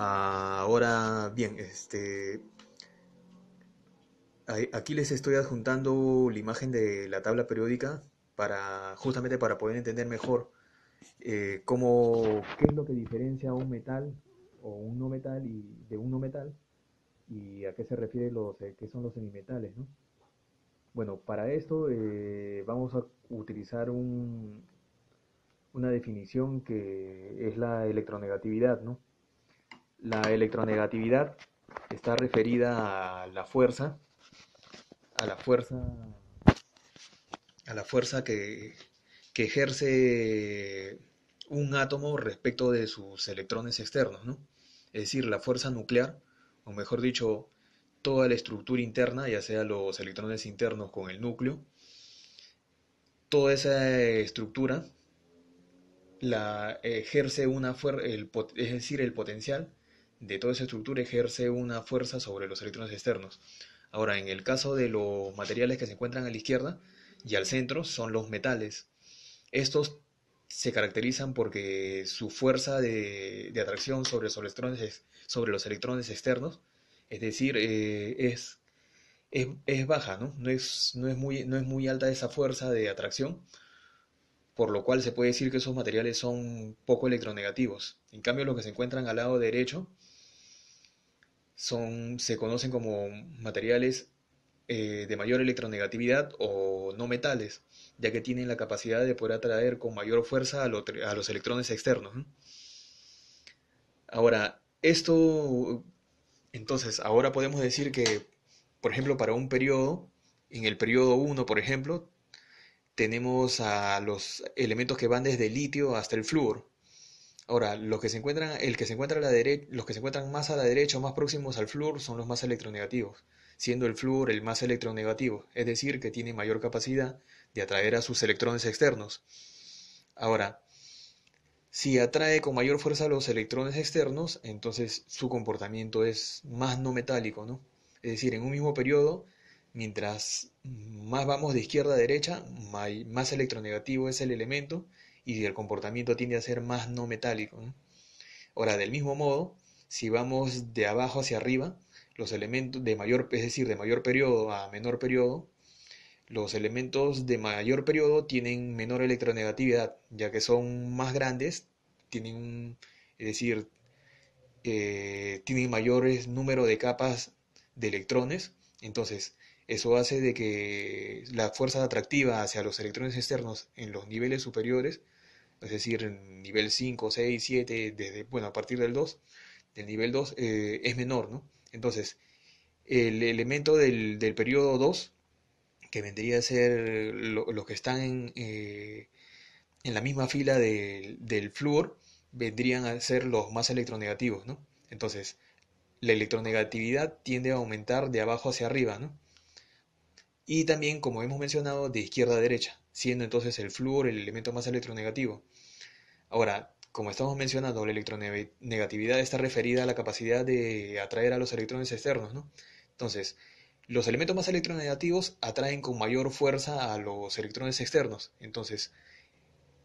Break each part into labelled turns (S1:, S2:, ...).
S1: Ahora bien, aquí les estoy adjuntando la imagen de la tabla periódica para justamente para poder entender mejor qué es lo que diferencia un metal o un no metal de un no metal y a qué se refiere qué son los semimetales, ¿no? Bueno, para esto vamos a utilizar una definición que es la electronegatividad, ¿no? La electronegatividad está referida a la fuerza, a la fuerza que ejerce un átomo respecto de sus electrones externos, ¿no? Es decir, la fuerza nuclear, o mejor dicho, toda la estructura interna, ya sea los electrones internos con el núcleo, toda esa estructura la ejerce una fuerza, es decir, el potencial de toda esa estructura ejerce una fuerza sobre los electrones externos. Ahora, en el caso de los materiales que se encuentran a la izquierda y al centro son los metales. Estos se caracterizan porque su fuerza de atracción sobre los electrones externos, es decir, es baja, ¿no? No es muy alta esa fuerza de atracción, por lo cual se puede decir que esos materiales son poco electronegativos. En cambio, los que se encuentran al lado derecho se conocen como materiales de mayor electronegatividad o no metales, ya que tienen la capacidad de poder atraer con mayor fuerza a los electrones externos, ¿no? Ahora, entonces, ahora podemos decir que, por ejemplo, para un periodo, en el periodo uno, por ejemplo, tenemos a los elementos que van desde el litio hasta el flúor. Ahora, los que se encuentran más a la derecha o más próximos al flúor son los más electronegativos, siendo el flúor el más electronegativo, es decir, que tiene mayor capacidad de atraer a sus electrones externos. Ahora, si atrae con mayor fuerza a los electrones externos, entonces su comportamiento es más no metálico, ¿no? Es decir, en un mismo periodo, mientras más vamos de izquierda a derecha, más electronegativo es el elemento y el comportamiento tiende a ser más no metálico, ¿no? Ahora, del mismo modo, si vamos de abajo hacia arriba, los elementos de mayor, es decir, de mayor periodo a menor periodo, los elementos de mayor periodo tienen menor electronegatividad, ya que son más grandes, es decir, tienen mayores número de capas de electrones, entonces eso hace de que la fuerza atractiva hacia los electrones externos en los niveles superiores, es decir, en nivel 5, 6, 7, bueno, a partir del nivel 2 es menor, ¿no? Entonces, el elemento del periodo 2 que vendría a ser los que están en la misma fila del flúor, vendrían a ser los más electronegativos, ¿no? Entonces, la electronegatividad tiende a aumentar de abajo hacia arriba, ¿no? Y también, como hemos mencionado, de izquierda a derecha, siendo entonces el flúor el elemento más electronegativo. Ahora, como estamos mencionando, la electronegatividad está referida a la capacidad de atraer a los electrones externos, ¿no? Entonces, los elementos más electronegativos atraen con mayor fuerza a los electrones externos. Entonces,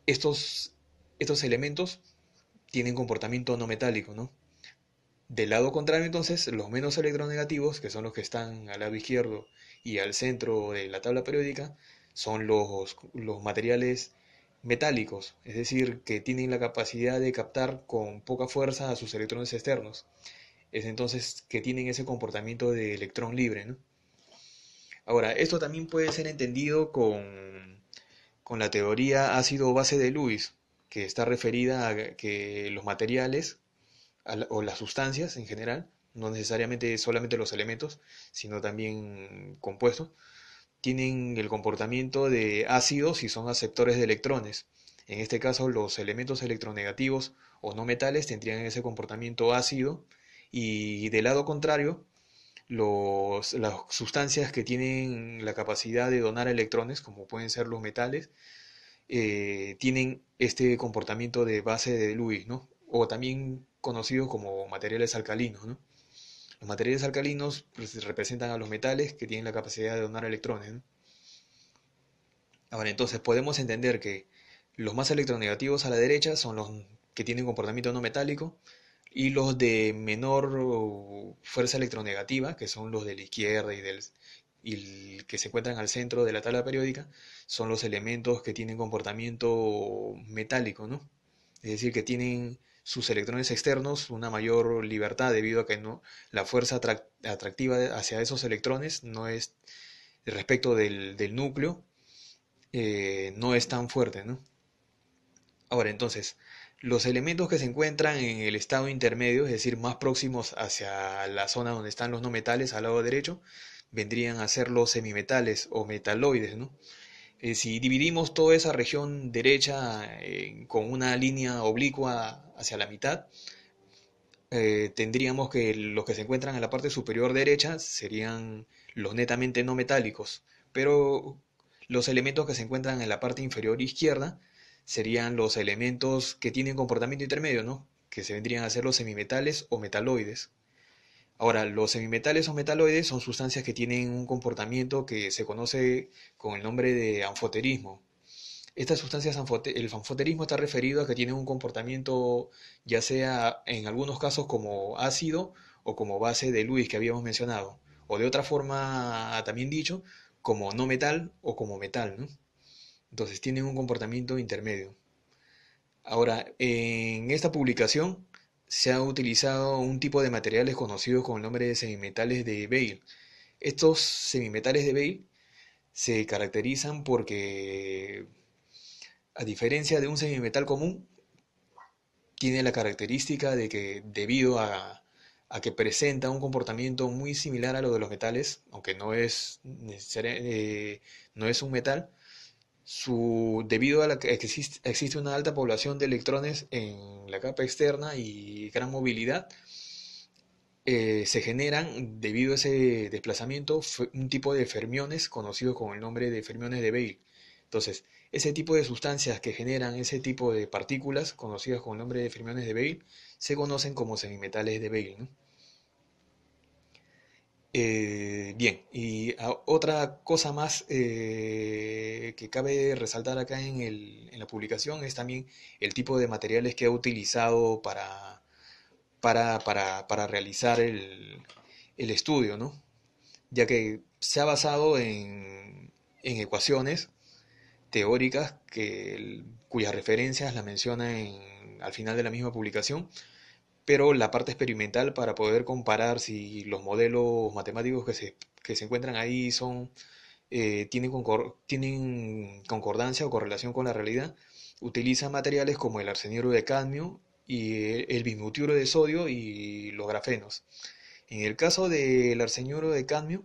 S1: estos, estos elementos tienen comportamiento no metálico, ¿no? Del lado contrario, entonces, los menos electronegativos, que son los que están al lado izquierdo y al centro de la tabla periódica, son los materiales metálicos, es decir, que tienen la capacidad de captar con poca fuerza a sus electrones externos. Es entonces que tienen ese comportamiento de electrón libre, ¿no? Ahora, esto también puede ser entendido con la teoría ácido-base de Lewis, que está referida a que los materiales o las sustancias en general, no necesariamente solamente los elementos, sino también compuestos, tienen el comportamiento de ácidos y son aceptores de electrones. En este caso, los elementos electronegativos o no metales tendrían ese comportamiento ácido y del lado contrario, las sustancias que tienen la capacidad de donar electrones, como pueden ser los metales, tienen este comportamiento de base de Lewis, ¿no? O también conocidos como materiales alcalinos, ¿no? Los materiales alcalinos pues, representan a los metales que tienen la capacidad de donar electrones, ¿no? Ahora, entonces podemos entender que los más electronegativos a la derecha son los que tienen comportamiento no metálico, Y los de menor fuerza electronegativa, que son los de la izquierda y el que se encuentran al centro de la tabla periódica, son los elementos que tienen comportamiento metálico, ¿no? Es decir, que tienen sus electrones externos una mayor libertad debido a que no, la fuerza atractiva hacia esos electrones no es respecto del núcleo, no es tan fuerte, ¿no? Ahora, entonces, los elementos que se encuentran en el estado intermedio, es decir, más próximos hacia la zona donde están los no metales al lado derecho, vendrían a ser los semimetales o metaloides, ¿no? Si dividimos toda esa región derecha con una línea oblicua hacia la mitad, tendríamos que los que se encuentran en la parte superior derecha serían los netamente no metálicos, pero los elementos que se encuentran en la parte inferior izquierda serían los elementos que tienen comportamiento intermedio, ¿no? Que se vendrían a ser los semimetales o metaloides. Ahora, los semimetales o metaloides son sustancias que tienen un comportamiento que se conoce con el nombre de anfoterismo. Estas sustancias, el anfoterismo está referido a que tienen un comportamiento ya sea en algunos casos como ácido o como base de Lewis que habíamos mencionado, o de otra forma también dicho, como no metal o como metal, ¿no? Entonces tienen un comportamiento intermedio. Ahora, en esta publicación se ha utilizado un tipo de materiales conocidos con el nombre de semimetales de Bale. Estos semimetales de Bale se caracterizan porque, a diferencia de un semimetal común, tiene la característica de que debido a que presenta un comportamiento muy similar a lo de los metales, aunque no es un metal, debido a que existe una alta población de electrones en la capa externa y gran movilidad, se generan, debido a ese desplazamiento, un tipo de fermiones conocidos con el nombre de fermiones de Bale. Entonces, ese tipo de sustancias que generan ese tipo de partículas, conocidas con el nombre de fermiones de Bale, se conocen como semimetales de Bale, ¿no? Bien, y otra cosa más que cabe resaltar acá en la publicación es también el tipo de materiales que ha utilizado para realizar el estudio, ¿no? Ya que se ha basado en ecuaciones teóricas cuyas referencias la menciona al final de la misma publicación, pero la parte experimental para poder comparar si los modelos matemáticos que se encuentran ahí tienen concordancia o correlación con la realidad, utiliza materiales como el arseniuro de cadmio y el bismutiuro de sodio y los grafenos. En el caso del arseniuro de cadmio,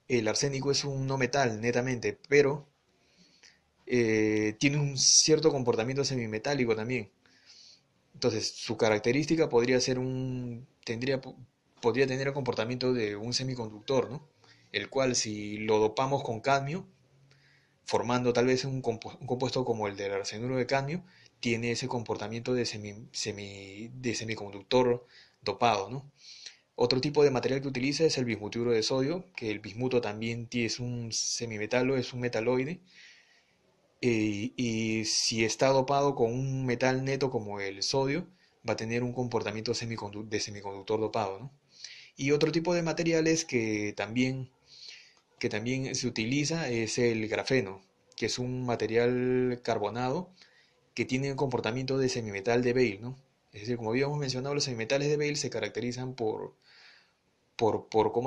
S1: el arsénico es un no metal netamente, pero tiene un cierto comportamiento semimetálico también. Entonces, su característica podría tener el comportamiento de un semiconductor, ¿no? El cual, si lo dopamos con cadmio, formando tal vez un compuesto como el del arsenuro de cadmio, tiene ese comportamiento de semiconductor dopado, ¿no? Otro tipo de material que utiliza es el bismuturo de sodio, que el bismuto también es un semimetalo, es un metaloide, y si está dopado con un metal neto como el sodio, va a tener un comportamiento de semiconductor dopado, ¿no? Y otro tipo de materiales que también se utiliza es el grafeno, que es un material carbonado que tiene un comportamiento de semimetal de Bale, ¿no? Es decir, como habíamos mencionado, los semimetales de Bale se caracterizan ¿cómo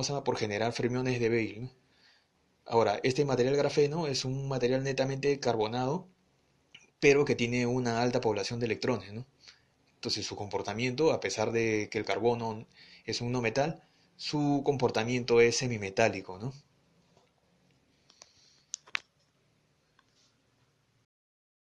S1: se llama? Por generar fermiones de Bale, ¿no? Ahora, este material grafeno es un material netamente carbonado, pero que tiene una alta población de electrones, ¿no? Entonces su comportamiento, a pesar de que el carbono es un no metal, su comportamiento es semimetálico, ¿no?